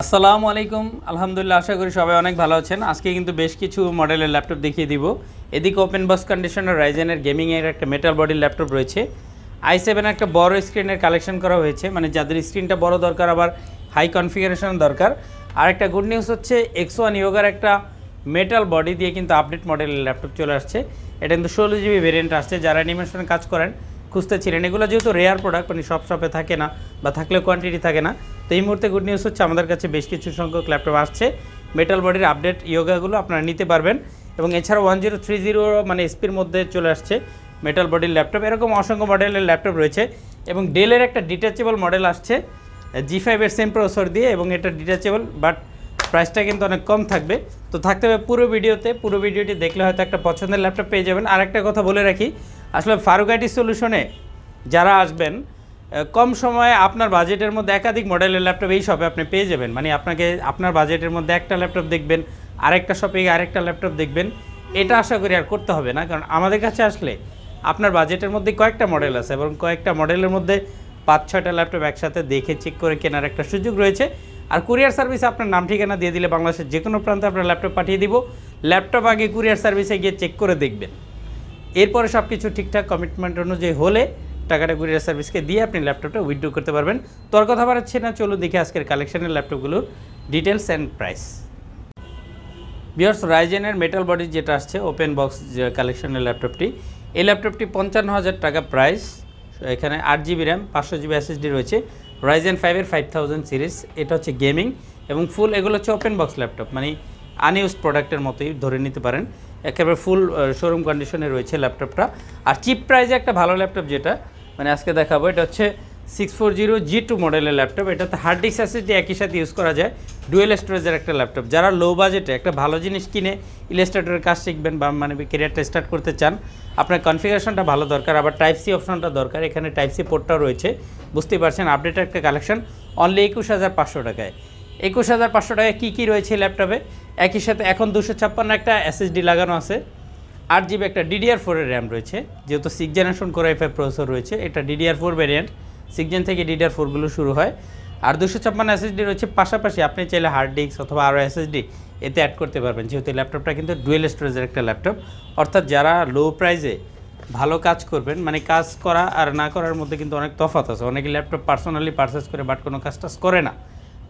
আসসালামু আলাইকুম। আলহামদুলিল্লাহ, আশা করি সবাই অনেক ভালো আছেন। আজকে কিন্তু বেশ কিছু মডেলের ল্যাপটপ দেখিয়ে দিব। এদিকে ওপেন বক্স কন্ডিশনের রাইজেনের গেমিংয়ের একটা মেটাল বডির ল্যাপটপ রয়েছে। i7 একটা বড় স্ক্রিনের কালেকশন করা হয়েছে, মানে যাদের স্ক্রিনটা বড় দরকার আবার হাই কনফিগারেশন দরকার। আর একটা গুড নিউজ হচ্ছে X1 ইয়োগার একটা মেটাল বডি দিয়ে কিন্তু আপডেট মডেলের ল্যাপটপ চলে আসছে। এটা কিন্তু 16GB ভেরিয়েন্ট আসছে। যারা অ্যানিমেশনে কাজ করেন খুঁজতেছিলেন, এগুলো যেহেতু রেয়ার প্রোডাক্ট, মানে সব শপে থাকে না বা থাকলেও কোয়ান্টিটি থাকে না, তো এই মুহূর্তে গুড নিউজ হচ্ছে আমাদের কাছে বেশ কিছু সংখ্যক ল্যাপটপ আসছে। মেটাল বডির আপডেট ইয়োগাগুলো আপনারা নিতে পারবেন। এবং এছাড়াও 1030 মানে এসপির মধ্যে চলে আসছে মেটাল বডির ল্যাপটপ। এরকম অসংখ্য মডেলের ল্যাপটপ রয়েছে। এবং ডেলের একটা ডিটাচেবল মডেল আসছে G5 এর সেম প্রসেসর দিয়ে, এবং এটা ডিটাচেবল, বাট প্রাইসটা কিন্তু অনেক কম থাকবে। তো থাকতে হবে পুরো ভিডিওটি দেখলে হয়তো একটা পছন্দের ল্যাপটপ পেয়ে যাবেন। আর একটা কথা বলে রাখি, আসলে ফারুক আইটি সলিউশনে যারা আসবেন, কম সময়ে আপনার বাজেটের মধ্যে একাধিক মডেলের ল্যাপটপ এই শপে আপনি পেয়ে যাবেন। মানে আপনাকে আপনার বাজেটের মধ্যে একটা ল্যাপটপ দেখবেন, আরেকটা শপে আরেকটা ল্যাপটপ দেখবেন, এটা আশা করি আর করতে হবে না। কারণ আমাদের কাছে আসলে আপনার বাজেটের মধ্যে কয়েকটা মডেল আছে, এবং কয়েকটা মডেলের মধ্যে 5-6টা ল্যাপটপ একসাথে দেখে চেক করে কেনার একটা সুযোগ রয়েছে। আর কুরিয়ার সার্ভিসে আপনার নাম ঠিকানা দিয়ে দিলে বাংলাদেশের যে কোনো প্রান্তে আপনার ল্যাপটপ পাঠিয়ে দিব। ল্যাপটপ আগে কুরিয়ার সার্ভিসে গিয়ে চেক করে দেখবেন, এরপরে সব কিছু ঠিকঠাক কমিটমেন্ট অনুযায়ী হলে টাকাটা কুরিয়ার সার্ভিসকে দিয়ে আপনি ল্যাপটপটা উইথড্র করতে পারবেন। তো আর কথা বাড়াচ্ছে না, চলুন দেখি আজকের কালেকশনের ল্যাপটপগুলোর ডিটেলস অ্যান্ড প্রাইস। ভিউয়ার্স, রাইজেনের মেটাল বডি যেটা আসছে ওপেন বক্স যে কালেকশনের ল্যাপটপটি, এই ল্যাপটপটি 55,000 টাকা প্রাইস। এখানে 8GB র্যাম, 500GB SSD রয়েছে। রাইজেন 5-এর 5000 সিরিজ। এটা হচ্ছে গেমিং এবং ফুল, এগুলো হচ্ছে ওপেন বক্স ল্যাপটপ, মানে আনইউজড প্রোডাক্টের মতোই ধরে নিতে পারেন। একেবারে ফুল শোরুম কন্ডিশনে রয়েছে ল্যাপটপটা। আর চিপ প্রাইসে একটা ভালো ল্যাপটপ যেটা মানে আজকে দেখাবো, এটা হচ্ছে 640 G2 মডেলের ল্যাপটপ। এটাতে হার্ড ডিস্ক SSD একই সাথে ইউজ করা যায়, ডুয়েল স্টোরেজের একটা ল্যাপটপ। যারা লো বাজেটে একটা ভালো জিনিস কিনে ইলাস্ট্রেটরের কাজ শিখবেন বা মানে ক্যারিয়ারটা স্টার্ট করতে চান, আপনার কনফিগারেশনটা ভালো দরকার, আবার টাইপ সি অপশনটা দরকার। এখানে টাইপ সি পোর্টটাও রয়েছে, বুঝতেই পারছেন। আপডেট একটা কালেকশন অনলি 21,500 টাকায়। 21,500 টাকায় কী রয়েছে ল্যাপটপে? একই সাথে এখন 256 একটা SSD লাগানো আছে, 8GB একটা DDR4 এর র্যাম রয়েছে, যেহেতু 6th generation Core i5 processor রয়েছে। এটা DDR4 ভ্যারিয়েন্ট, 6th জেন থেকে DDR4গুলো শুরু হয়। আর 256 SSD রয়েছে। পাশাপাশি আপনি চাইলে হার্ড ডিস্ক অথবা আরও SSD এতে অ্যাড করতে পারবেন, যেহেতু ল্যাপটপটা কিন্তু ডুয়েল স্টোরেজের একটা ল্যাপটপ। অর্থাৎ যারা লো প্রাইসে ভালো কাজ করবেন, মানে কাজ করা আর না করার মধ্যে কিন্তু অনেক তফাৎ আছে। অনেকে ল্যাপটপ পার্সোনালি পারচেস করে বাট কোনো কাজ টাজ করে না,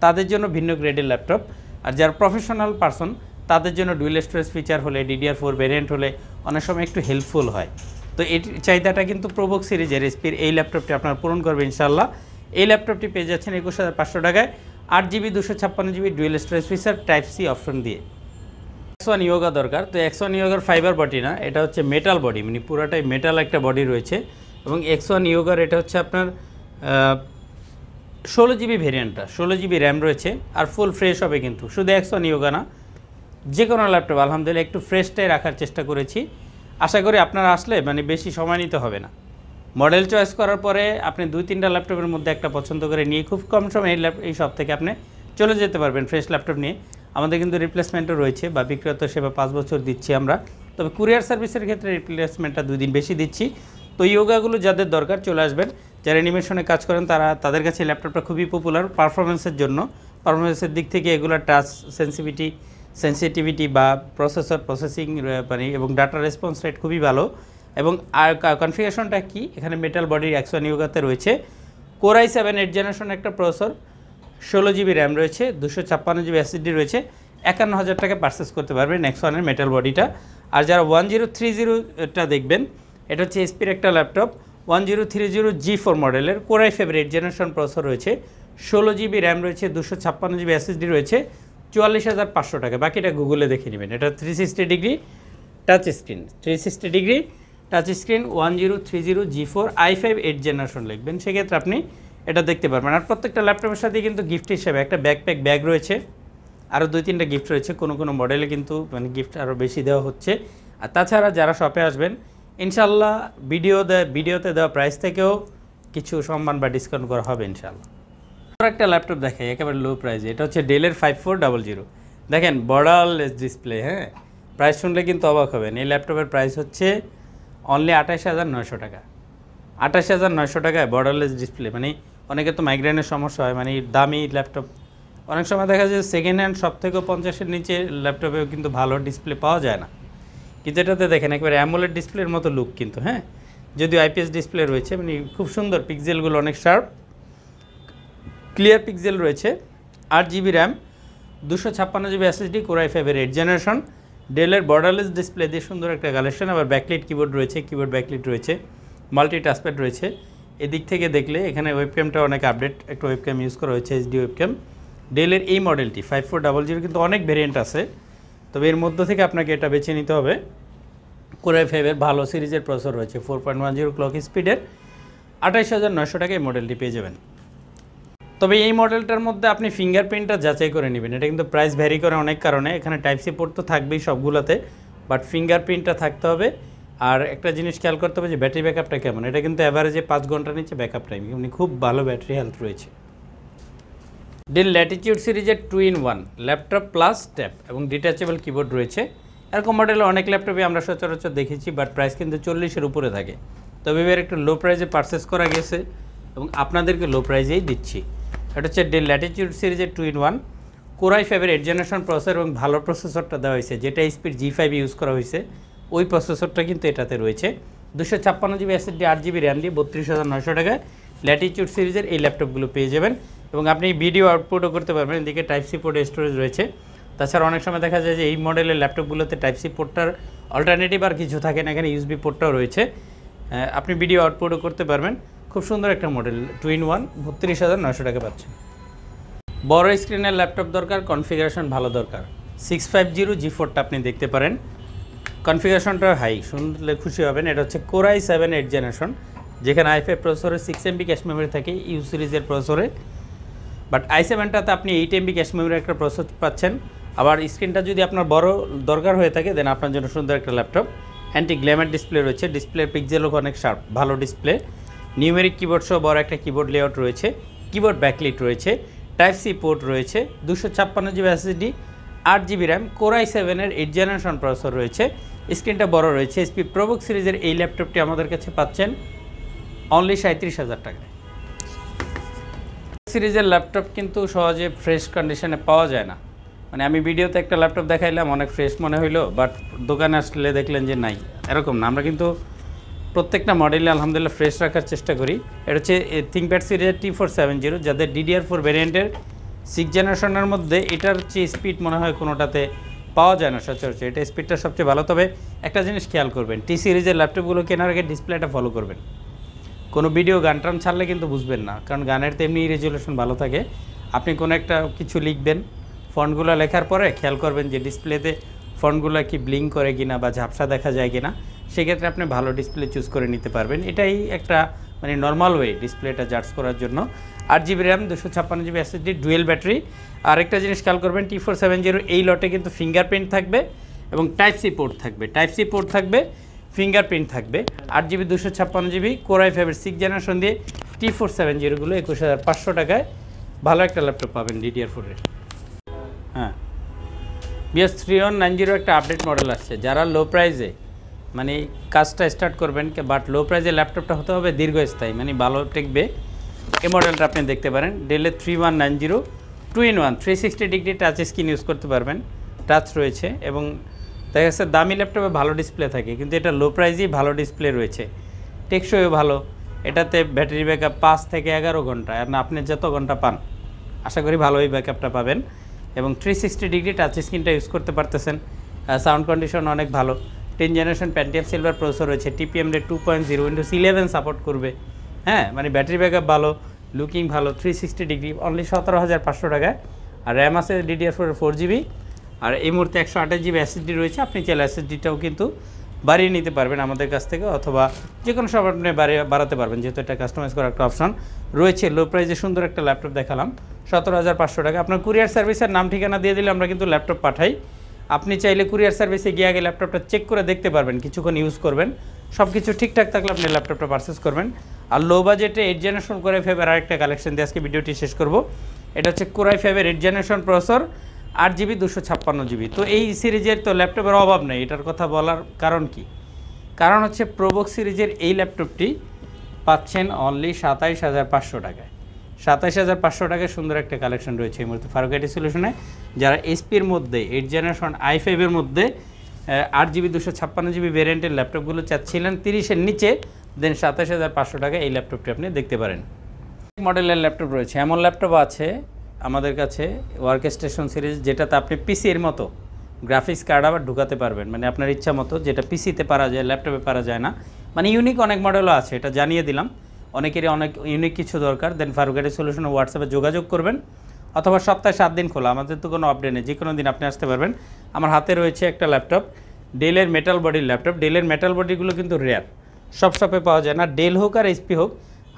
তাদের জন্য ভিন্ন গ্রেডের ল্যাপটপ। আর যারা প্রফেশনাল পারসন, তাদের জন্য ডুয়েল স্টোরেজ ফিচার হলে, DDR4 ভ্যারিয়েন্ট হলে অনেক সময় একটু হেল্পফুল হয়। তো এই চাহিদাটা কিন্তু প্রোবক সিরিজের এসপির এই ল্যাপটপটি আপনার পূরণ করবে ইনশাল্লাহ। এই ল্যাপটপটি পেয়ে যাচ্ছেন 21,500 টাকায়, 8GB 256GB dual storage feature, type C option দিয়ে। X1 ইয়োগা দরকার, তো X1 ইয়োগার ফাইবার বডি না, এটা হচ্ছে মেটাল বডি, মানে পুরাটাই মেটাল একটা বডি রয়েছে। এবং X1 ইয়োগার এটা হচ্ছে আপনার 16GB ভেরিয়েন্টটা, 16GB র্যাম রয়েছে। আর ফুল ফ্রেশ হবে কিন্তু, শুধু X1 ইয়োগা না, যে কোনো ল্যাপটপ আলহামদুলিল্লাহ একটু ফ্রেশটাই রাখার চেষ্টা করেছি। আশা করি আপনারা আসলে মানে বেশি সময় নিতে হবে না। মডেল চয়েস করার পরে আপনি 2-3টা ল্যাপটপের মধ্যে একটা পছন্দ করে নিয়ে খুব কম সময় এই শপ থেকে আপনি চলে যেতে পারবেন ফ্রেশ ল্যাপটপ নিয়ে। আমাদের কিন্তু রিপ্লেসমেন্টও রয়েছে, বা বিক্রেতা সেবা 5 বছর দিচ্ছি আমরা। তবে কুরিয়ার সার্ভিসের ক্ষেত্রে রিপ্লেসমেন্টটা 2 দিন বেশি দিচ্ছি। তো ইয়োগাগুলো যাদের দরকার চলে আসবেন। যারা অ্যানিমেশনে কাজ করেন তাদের কাছে ল্যাপটপটা খুবই পপুলার পারফরমেন্সের জন্য। পারফরমেন্সের দিক থেকে এগুলো টাচ সেন্সিটিভিটি বা প্রসেসিং মানে এবং ডাটা রেসপন্স রেট খুবই ভালো। এবং আর কনফিগারেশনটা কি, এখানে মেটাল বডির X1 ইয়োগাতে রয়েছে Core i7 8th জেনারেশন একটা প্রসেসর, 16GB র্যাম রয়েছে, 256GB SSD রয়েছে। 51,000 টাকা পারচেস করতে পারবেন X1 এর মেটাল বডিটা। আর যারা 1030টা দেখবেন, এটা হচ্ছে এসপির একটা ল্যাপটপ, 1030 G4 মডেলের Core i5 8th generation processor রয়েছে, 16GB র্যাম রয়েছে, 256GB SSD রয়েছে, 44,500 টাকা। বাকিটা গুগলে দেখে নেবেন। এটা 360 degree touch screen, 360 degree touch screen, 1030 G4 i5 8th generation লিখবেন, সেক্ষেত্রে আপনি এটা দেখতে পারবেন। আর প্রত্যেকটা ল্যাপটপের সাথে কিন্তু গিফট হিসেবে একটা ব্যাগ রয়েছে, আরও 2-3টা গিফট রয়েছে। কোনো মডেলে কিন্তু মানে গিফট আরও বেশি দেওয়া হচ্ছে। আর তাছাড়া যারা শপে আসবেন ইনশাল্লাহ ভিডিওতে দেওয়া প্রাইস থেকেও কিছু সম্মান বা ডিসকাউন্ট করা হবে ইনশাল্লাহ। একটা ল্যাপটপ দেখাই একেবারে লো প্রাইসে, এটা হচ্ছে ডেলের 5400। দেখেন বর্ডারলেস ডিসপ্লে, হ্যাঁ, প্রাইস শুনলে কিন্তু অবাক হবেন। এই ল্যাপটপের প্রাইস হচ্ছে অনলি 28,900 টাকা। 28,900 টাকায় বর্ডারলেস ডিসপ্লে, মানে অনেকে তো মাইগ্রেনের সমস্যা হয়, মানে দামি ল্যাপটপ অনেক সময় দেখা যায় সেকেন্ড হ্যান্ড সব থেকে 50-এর নিচে ল্যাপটপেও কিন্তু ভালো ডিসপ্লে পাওয়া যায় না, কিন্তু এটাতে দেখেন একবারে অ্যামোলেড ডিসপ্লের মতো লুক কিন্তু, হ্যাঁ, যদিও আইপিএস ডিসপ্লে রয়েছে, মানে খুব সুন্দর, পিক্সেলগুলো অনেক শার্প, ক্লিয়ার পিক্সেল রয়েছে। 8 GB RAM, 256 GB SSD, Core i5-এর 8th জেনারেশন, ডেলের বর্ডারলেস ডিসপ্লে দিয়ে সুন্দর একটা কালেকশন। আবার ব্যাকলাইট কিবোর্ড রয়েছে, কিবোর্ড ব্যাকলাইট রয়েছে, মাল্টি টাচপ্যাড রয়েছে। এদিক থেকে দেখলে এখানে ওয়েবক্যামটা অনেক আপডেট একটা ওয়েবক্যাম ইউজ করা হয়েছে, এইচডি ওয়েবক্যাম। ডেলের এই মডেলটি 5400 কিন্তু অনেক ভেরিয়েন্ট আছে, তবে এর মধ্য থেকে আপনাকে এটা বেছে নিতে হবে। Core i5-এর ভালো সিরিজের প্রসেসর রয়েছে, 4.10 ক্লক স্পিডের, 28,900 টাকায় এই মডেলটি পেয়ে যাবেন। তবে এই মডেলটার মধ্যে আপনি ফিঙ্গারপ্রিন্টটা যাচাই করে নেবেন, এটা কিন্তু প্রাইস ভ্যারি করে অনেক কারণে। এখানে টাইপ সি পোর্ট তো থাকবেই সবগুলোতে, বাট ফিঙ্গারপ্রিন্টটা থাকতে হবে। আর একটা জিনিস খেয়াল করতে হবে যে ব্যাটারি ব্যাকআপটা কেমন, এটা কিন্তু অ্যাভারেজে 5 ঘন্টার নিচে ব্যাকআপ টাইম, এমনি খুব ভালো ব্যাটারি হেলথ রয়েছে। ডেল ল্যাটিটিউড সিরিজের 2-in-1 ল্যাপটপ প্লাস ট্যাব এবং ডিট্যাচেবল কিবোর্ড রয়েছে। এরকম মডেলে অনেক ল্যাপটপে আমরা সচরাচর দেখেছি, বাট প্রাইস কিন্তু 40-এর উপরে থাকে। তবে এবার একটু লো প্রাইসে পারচেস করা গেছে এবং আপনাদেরকে লো প্রাইসেই দিচ্ছি। এটা হচ্ছে ডেল ল্যাটিটিউড সিরিজের 2-in-1 Core i5-এর 8th জেনারেশন প্রসেসর এবং ভালো প্রসেসরটা দেওয়া হয়েছে, যেটা স্পিড G5 ইউজ করা হয়েছে, ওই প্রসেসরটা কিন্তু এটাতে রয়েছে। 256 GB SSD, 8 GB র্যাম দিয়ে 32,900 টাকায় ল্যাটিটিউড সিরিজের এই ল্যাপটপগুলো পেয়ে যাবেন। এবং আপনি ভিডিও আউটপুটও করতে পারবেন, এদিকে টাইপ সি পোর্ট স্টোরেজ রয়েছে। তাছাড়া অনেক সময় দেখা যায় যে এই মডেলের ল্যাপটপগুলোতে টাইপ সি পোর্টটার অল্টারনেটিভ আর কিছু থাকে না, এখানে ইউএসবি পোর্টটাও রয়েছে, আপনি ভিডিও আউটপুটও করতে পারবেন। খুব সুন্দর একটা মডেল, 2-in-1 32,900 টাকা পাচ্ছেন। বড় স্ক্রিনের ল্যাপটপ দরকার, কনফিগারেশন ভালো দরকার, 650 G4টা আপনি দেখতে পারেন। কনফিগারেশনটা হাই, শুনলে খুশি হবেন। এটা হচ্ছে Core i7 8th জেনারেশন, যেখানে i5 প্রসেসরে 6 MB ক্যাশ মেমোরি থাকে ইউ সিরিজের প্রসেসরে, বাট i7টাতে আপনি 8 MB ক্যাশ মেমোরি একটা প্রসেসর পাচ্ছেন। আবার স্ক্রিনটা যদি আপনার বড় দরকার হয়ে থাকে, দেন আপনার জন্য সুন্দর একটা ল্যাপটপ। অ্যান্টি গ্ল্যামার ডিসপ্লে রয়েছে, ডিসপ্লে পিক্সেলও অনেক শার্প, ভালো ডিসপ্লে। নিউমেরিক কিবোর্ড সহ বড় একটা কিবোর্ড লেআউট রয়েছে, কিবোর্ড ব্যাকলাইট রয়েছে, টাইপ সি পোর্ট রয়েছে, 256 GB SSD, 8 GB RAM, Core i7-এর 8th generation processor রয়েছে, স্ক্রিনটা বড় রয়েছে। এসপি প্রোবুক সিরিজের এই ল্যাপটপটি আমাদের কাছে পাচ্ছেন অনলি 37,000 টাকায়। সিরিজের ল্যাপটপ কিন্তু সহজে ফ্রেশ কন্ডিশনে পাওয়া যায় না, মানে আমি ভিডিওতে একটা ল্যাপটপ দেখাইলাম অনেক ফ্রেশ মনে হইলো, বাট দোকানে আসলে দেখলেন যে নাই, এরকম না। আমরা কিন্তু প্রত্যেকটা মডেলে আলহামদুলিল্লাহ ফ্রেশ রাখার চেষ্টা করি। এটা হচ্ছে থিংকপ্যাড সিরিজের T470, যাদের DDR4 ভ্যারিয়েন্টের 6th জেনারেশনের মধ্যে এটার চেয়ে স্পিড মনে হয় কোনোটাতে পাওয়া যায় না সচরাচর, এটা স্পিডটা সবচেয়ে ভালো। তবে একটা জিনিস খেয়াল করবেন, টি সিরিজের ল্যাপটপগুলো কেনার আগে ডিসপ্লেটা ফলো করবেন। কোনো ভিডিও গান টান ছাড়লে কিন্তু বুঝবেন না, কারণ গানের তেমনি রেজুলেশন ভালো থাকে। আপনি কোনো একটা কিছু লিখবেন, ফন্টগুলো লেখার পরে খেয়াল করবেন যে ডিসপ্লেতে ফন্টগুলো কি ব্লিঙ্ক করে কিনা বা ঝাপসা দেখা যায় কিনা, সেক্ষেত্রে আপনি ভালো ডিসপ্লে চুজ করে নিতে পারবেন। এটাই একটা মানে নর্মাল ওয়ে ডিসপ্লেটা জাজ করার জন্য। 8 GB RAM, 256 GB SSD, dual battery. আরেকটা জিনিস খেয়াল করবেন, T470 এই লটে কিন্তু ফিঙ্গারপ্রিন্ট থাকবে এবং টাইপ সি পোর্ট থাকবে, ফিঙ্গারপ্রিন্ট থাকবে। 8 GB 256 GB Core i5-এর 6th generation দিয়ে T470গুলো 21,500 টাকায় ভালো একটা ল্যাপটপ পাবেন DDR4-এর। হ্যাঁ, BS3190 একটা আপডেট মডেল আসছে, যারা লো প্রাইসে মানে কাজটা স্টার্ট করবেন, বাট লো প্রাইসে ল্যাপটপটা হতে হবে দীর্ঘস্থায়ী, মানে ভালো টেকবে, এই মডেলটা আপনি দেখতে পারেন। ডেলের 3190 2-in-1 360 degree touch screen use করতে পারবেন, টাচ রয়েছে এবং দেখা যাচ্ছে দামি ল্যাপটপে ভালো ডিসপ্লে থাকে, কিন্তু এটা লো প্রাইসেই ভালো ডিসপ্লে রয়েছে, টেকসইও ভালো। এটাতে ব্যাটারি ব্যাকআপ 5 থেকে 11 ঘন্টা, আর না আপনি যত ঘন্টা পান আশা করি ভালোই ব্যাকআপটা পাবেন। এবং 360 ডিগ্রি টাচ স্ক্রিনটা ইউজ করতে পারতেছেন, সাউন্ড কন্ডিশন অনেক ভালো। 10th generation Pentium silver processor রয়েছে, TPM 2.0, Windows 11 সাপোর্ট করবে। হ্যাঁ, মানে ব্যাটারি ব্যাকআপ ভালো, লুকিং ভালো, 360 ডিগ্রি, অনলি 17,500 টাকায়। আর র্যাম আছে DDR4 4 GB, আর এই মুহূর্তে 128 GB SSD রয়েছে। আপনি চাইলে SSDটাও কিন্তু বাড়িয়ে নিতে পারবেন আমাদের কাছ থেকে, অথবা যে কোনো সব আপনি বাড়াতে পারবেন, যেহেতু এটা কাস্টমাইজ করার একটা অপশন রয়েছে। লো প্রাইসে সুন্দর একটা ল্যাপটপ দেখালাম 17,500 টাকা। আপনার কুরিয়ার সার্ভিসের নাম ঠিকানা দিয়ে দিলে আমরা কিন্তু ল্যাপটপ পাঠাই। আপনি চাইলে কুরিয়ার সার্ভিসে গিয়ে আগে ল্যাপটপটা চেক করে দেখতে পারবেন, কিছুক্ষণ ইউজ করবেন, সব কিছু ঠিকঠাক থাকলে আপনি ল্যাপটপটা পারচেস করবেন। আর লো বাজেটে 8th জেনারেশন Core i5-এর আরেকটা কালেকশন দিয়ে আজকে ভিডিওটি শেষ করব। এটা হচ্ছে Core i5-এর 8th generation processor, 8 GB 256 GB। তো এই সিরিজের তো ল্যাপটপের অভাব নেই, এটার কথা বলার কারণ কি? কারণ হচ্ছে প্রোবুক সিরিজের এই ল্যাপটপটি পাচ্ছেন অনলি 27,500 টাকায়। 27,500 টাকায় সুন্দর একটা কালেকশন রয়েছে এই মুহূর্তে ফারুক আইটি সলিউশনে। যারা এসপির মধ্যে 8 জেনারেশন i5 এর মধ্যে 8GB 256GB ভ্যারিয়েন্টের ল্যাপটপগুলো চাচ্ছিলেন 30-এর নিচে, দেন 27,500 টাকা এই ল্যাপটপটি আপনি দেখতে পারেন। মডেলের ল্যাপটপ রয়েছে, এমন ল্যাপটপ আছে আমাদের কাছে ওয়ার্ক স্টেশন সিরিজ, যেটাতে আপনি পিসির মতো গ্রাফিক্স কার্ড আবার ঢুকাতে পারবেন, মানে আপনার ইচ্ছা মতো, যেটা পিসিতে পারা যায় ল্যাপটপে পারা যায় না। মানে ইউনিক অনেক মডেলও আছে, এটা জানিয়ে দিলাম। অনেকেরই অনেক ইউনিক কিছু দরকার, দেন ফারুক আইটি সলিউশনে হোয়াটসঅ্যাপে যোগাযোগ করবেন, অথবা সপ্তাহে 7 দিন খোলা, আমাদের তো কোনো আপডেট নেই, যে কোনো দিন আপনি আসতে পারবেন। আমার হাতে রয়েছে একটা ল্যাপটপ, ডেলের মেটাল বডির ল্যাপটপ। ডেলের মেটাল বডিগুলো কিন্তু রেয়ার, সব শপে পাওয়া যায় না, ডেল হোক আর এইচপি হোক।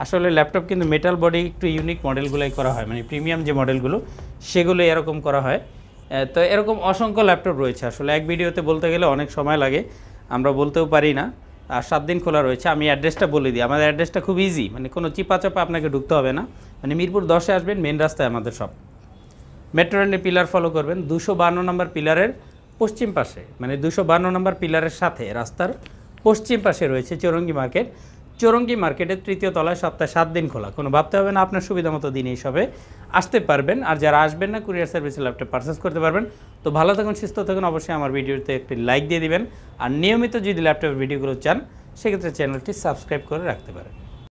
আসলে ল্যাপটপ কিন্তু মেটাল বডি একটু ইউনিক মডেলগুলোই করা হয়, মানে প্রিমিয়াম যে মডেলগুলো সেগুলো এরকম করা হয়। তো এরকম অসংখ্য ল্যাপটপ রয়েছে, আসলে এক ভিডিওতে বলতে গেলে অনেক সময় লাগে, আমরা বলতেও পারি না। আর 7 দিন খোলা রয়েছে। আমি অ্যাড্রেসটা বলে দিই, আমাদের অ্যাড্রেসটা খুব ইজি, মানে কোনো চিপা আপনাকে ঢুকতে হবে না। মানে মিরপুর 10-এ আসবেন, মেন রাস্তায় আমাদের সব। মেট্রো রেলের পিলার ফলো করবেন, 252 নম্বর পিলারের পশ্চিম পাশে, মানে 252 নম্বর পিলারের সাথে রাস্তার পশ্চিম পাশে রয়েছে চৌরঙ্গি মার্কেট। চৌরঙ্গি মার্কেটের 3য় তলায় সপ্তাহে 7 দিন খোলা, কোনো ভাবতে হবে না, আপনার সুবিধা মতো দিন এই সবে আসতে পারবেন। আর যারা আসবেন না, কুরিয়ার সার্ভিসে ল্যাপটপ পারচেস করতে পারবেন। তো ভালো থাকুন, সুস্থ থাকুন, অবশ্যই আমার ভিডিওতে একটি লাইক দিয়ে দিবেন। আর নিয়মিত যদি ল্যাপটপের ভিডিওগুলো চান, সেক্ষেত্রে চ্যানেলটি সাবস্ক্রাইব করে রাখতে পারেন।